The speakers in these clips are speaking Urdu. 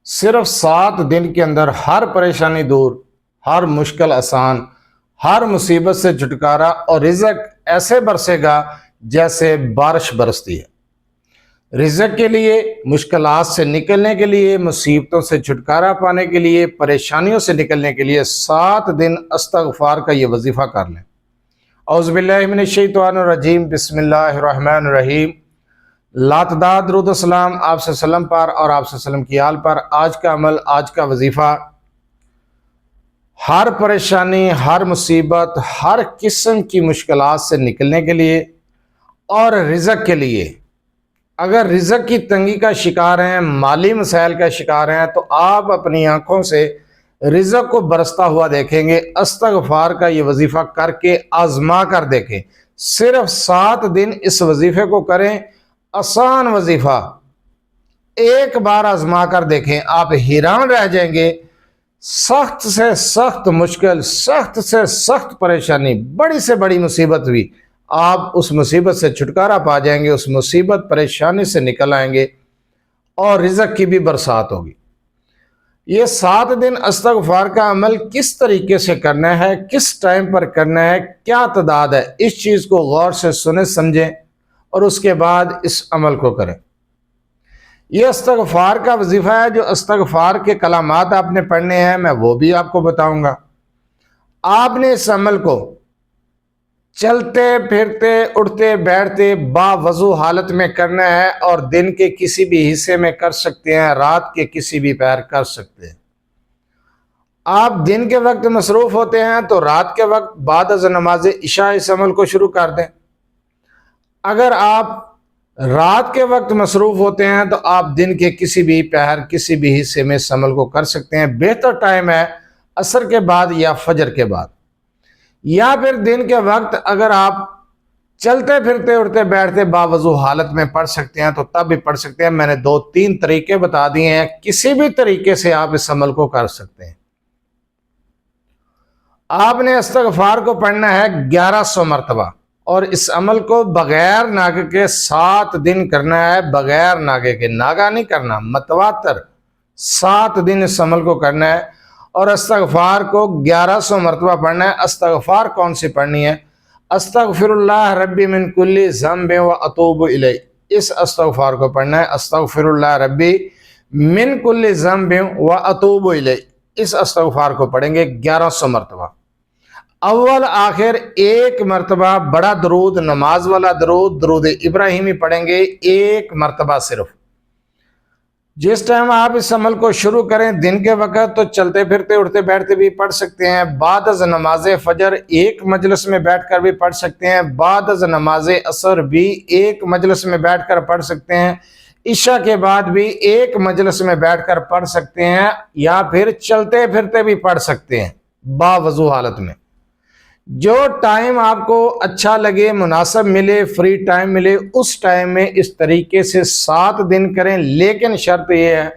صرف 7 دن کے اندر ہر پریشانی دور، ہر مشکل آسان، ہر مصیبت سے چھٹکارا اور رزق ایسے برسے گا جیسے بارش برستی ہے۔ رزق کے لیے، مشکلات سے نکلنے کے لیے، مصیبتوں سے چھٹکارا پانے کے لیے، پریشانیوں سے نکلنے کے لیے 7 دن استغفار کا یہ وظیفہ کر لیں۔ اعوذ باللہ من الشیطان الرجیم، بسم اللہ الرحمن الرحیم۔ لاتعداد درود و سلام آپ صلی اللہ علیہ وسلم پر اور آپ صلی اللہ علیہ وسلم کی آل پر۔ آج کا عمل، آج کا وظیفہ، ہر پریشانی، ہر مصیبت، ہر قسم کی مشکلات سے نکلنے کے لیے اور رزق کے لیے۔ اگر رزق کی تنگی کا شکار ہیں، مالی مسائل کا شکار ہیں، تو آپ اپنی آنکھوں سے رزق کو برستا ہوا دیکھیں گے۔ استغفار کا یہ وظیفہ کر کے آزما کر دیکھیں۔ صرف 7 دن اس وظیفے کو کریں، آسان وظیفہ، ایک بار آزما کر دیکھیں، آپ حیران رہ جائیں گے۔ سخت سے سخت مشکل، سخت سے سخت پریشانی، بڑی سے بڑی مصیبت بھی، آپ اس مصیبت سے چھٹکارا پا جائیں گے، اس مصیبت پریشانی سے نکل آئیں گے اور رزق کی بھی برسات ہوگی۔ یہ 7 دن استغفار کا عمل کس طریقے سے کرنا ہے، کس ٹائم پر کرنا ہے، کیا تعداد ہے، اس چیز کو غور سے سنیں سمجھیں اور اس کے بعد اس عمل کو کریں۔ یہ استغفار کا وظیفہ ہے۔ جو استغفار کے کلمات آپ نے پڑھنے ہیں میں وہ بھی آپ کو بتاؤں گا۔ آپ نے اس عمل کو چلتے پھرتے، اٹھتے بیٹھتے، باوضو حالت میں کرنا ہے اور دن کے کسی بھی حصے میں کر سکتے ہیں، رات کے کسی بھی پہر کر سکتے ہیں۔ آپ دن کے وقت مصروف ہوتے ہیں تو رات کے وقت بعد از نماز عشاء اس عمل کو شروع کر دیں۔ اگر آپ رات کے وقت مصروف ہوتے ہیں تو آپ دن کے کسی بھی پہر، کسی بھی حصے میں اس عمل کو کر سکتے ہیں۔ بہتر ٹائم ہے عصر کے بعد یا فجر کے بعد، یا پھر دن کے وقت اگر آپ چلتے پھرتے اٹھتے بیٹھتے باوضو حالت میں پڑھ سکتے ہیں تو تب بھی پڑھ سکتے ہیں۔ میں نے 2-3 طریقے بتا دیے ہیں، کسی بھی طریقے سے آپ اس عمل کو کر سکتے ہیں۔ آپ نے استغفار کو پڑھنا ہے 1100 مرتبہ اور اس عمل کو بغیر ناگے کے 7 دن کرنا ہے، بغیر ناگے کے، ناگا نہیں کرنا، متواتر 7 دن اس عمل کو کرنا ہے اور استغفار کو 1100 مرتبہ پڑھنا ہے۔ استغفار کون سی پڑھنی ہے؟ استغفر اللہ ربی من کل ذنب و اتوب الیہ، اس استغفار کو پڑھنا ہے۔ استغفر اللہ ربی من کل ذنب و اتوب الیہ، اس استغفار کو پڑھیں گے 1100 مرتبہ۔ اول آخر ایک مرتبہ بڑا درود، نماز والا درود، درود ابراہیمی پڑھیں گے 1 مرتبہ صرف۔ جس ٹائم آپ اس عمل کو شروع کریں دن کے وقت تو چلتے پھرتے اٹھتے بیٹھتے بھی پڑھ سکتے ہیں، بعد از نماز فجر ایک مجلس میں بیٹھ کر بھی پڑھ سکتے ہیں، بعد از نماز عصر بھی ایک مجلس میں بیٹھ کر پڑھ سکتے ہیں، عشاء کے بعد بھی ایک مجلس میں بیٹھ کر پڑھ سکتے ہیں، یا پھر چلتے پھرتے بھی پڑھ سکتے ہیں باوضو حالت میں۔ جو ٹائم آپ کو اچھا لگے، مناسب ملے، فری ٹائم ملے، اس ٹائم میں اس طریقے سے 7 دن کریں۔ لیکن شرط یہ ہے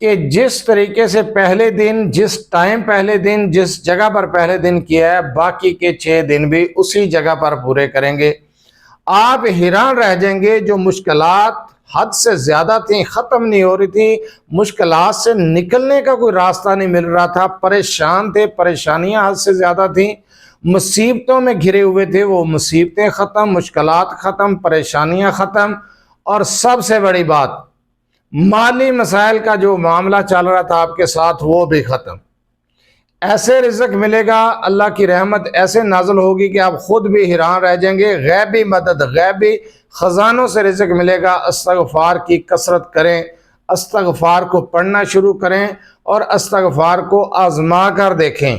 کہ جس طریقے سے پہلے دن، جس ٹائم پہلے دن، جس جگہ پر پہلے دن کیا ہے، باقی کے 6 دن بھی اسی جگہ پر پورے کریں گے۔ آپ حیران رہ جائیں گے، جو مشکلات حد سے زیادہ تھیں، ختم نہیں ہو رہی تھیں، مشکلات سے نکلنے کا کوئی راستہ نہیں مل رہا تھا، پریشان تھے، پریشانیاں حد سے زیادہ تھیں، مصیبتوں میں گھرے ہوئے تھے، وہ مصیبتیں ختم، مشکلات ختم، پریشانیاں ختم، اور سب سے بڑی بات مالی مسائل کا جو معاملہ چل رہا تھا آپ کے ساتھ وہ بھی ختم۔ ایسے رزق ملے گا، اللہ کی رحمت ایسے نازل ہوگی کہ آپ خود بھی حیران رہ جائیں گے۔ غیبی مدد، غیبی خزانوں سے رزق ملے گا۔ استغفار کی کثرت کریں، استغفار کو پڑھنا شروع کریں اور استغفار کو آزما کر دیکھیں۔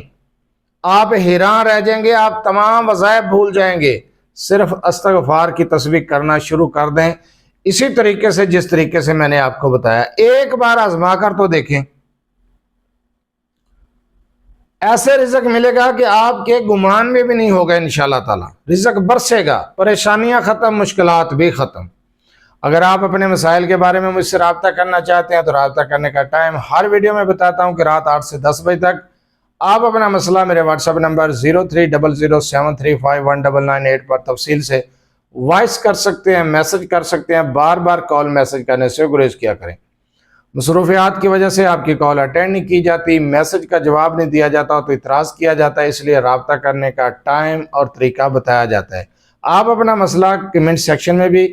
آپ حیران رہ جائیں گے، آپ تمام وظائف بھول جائیں گے۔ صرف استغفار کی تسبیح کرنا شروع کر دیں، اسی طریقے سے جس طریقے سے میں نے آپ کو بتایا۔ ایک بار آزما کر تو دیکھیں، ایسے رزق ملے گا کہ آپ کے گمان میں بھی نہیں ہوگا۔ انشاءاللہ تعالی رزق برسے گا، پریشانیاں ختم، مشکلات بھی ختم۔ اگر آپ اپنے مسائل کے بارے میں مجھ سے رابطہ کرنا چاہتے ہیں تو رابطہ کرنے کا ٹائم ہر ویڈیو میں بتاتا ہوں کہ رات 8 سے 10 بجے تک آپ اپنا مسئلہ میرے واٹس ایپ نمبر 030073519998 پر تفصیل سے وائس کر سکتے ہیں، میسج کر سکتے ہیں۔ بار بار کال میسج کرنے سے گریز کیا کریں۔ مصروفیات کی وجہ سے آپ کی کال اٹینڈ نہیں کی جاتی، میسج کا جواب نہیں دیا جاتا تو اعتراض کیا جاتا ہے، اس لیے رابطہ کرنے کا ٹائم اور طریقہ بتایا جاتا ہے۔ آپ اپنا مسئلہ کمنٹ سیکشن میں بھی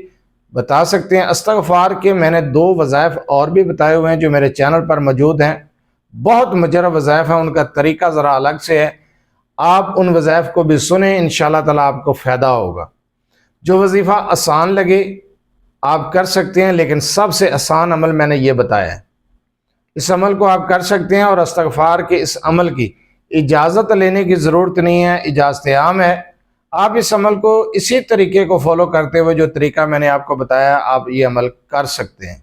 بتا سکتے ہیں۔ استغفار کے میں نے 2 وظائف اور بھی بتائے ہوئے ہیں جو میرے چینل پر موجود ہیں، بہت مجرب وظائف ہیں، ان کا طریقہ ذرا الگ سے ہے، آپ ان وظائف کو بھی سنیں، انشاءاللہ تعالیٰ آپ کو فائدہ ہوگا۔ جو وظیفہ آسان لگے آپ کر سکتے ہیں، لیکن سب سے آسان عمل میں نے یہ بتایا ہے، اس عمل کو آپ کر سکتے ہیں، اور استغفار کے اس عمل کی اجازت لینے کی ضرورت نہیں ہے، اجازت عام ہے۔ آپ اس عمل کو اسی طریقے کو فالو کرتے ہوئے جو طریقہ میں نے آپ کو بتایا آپ یہ عمل کر سکتے ہیں۔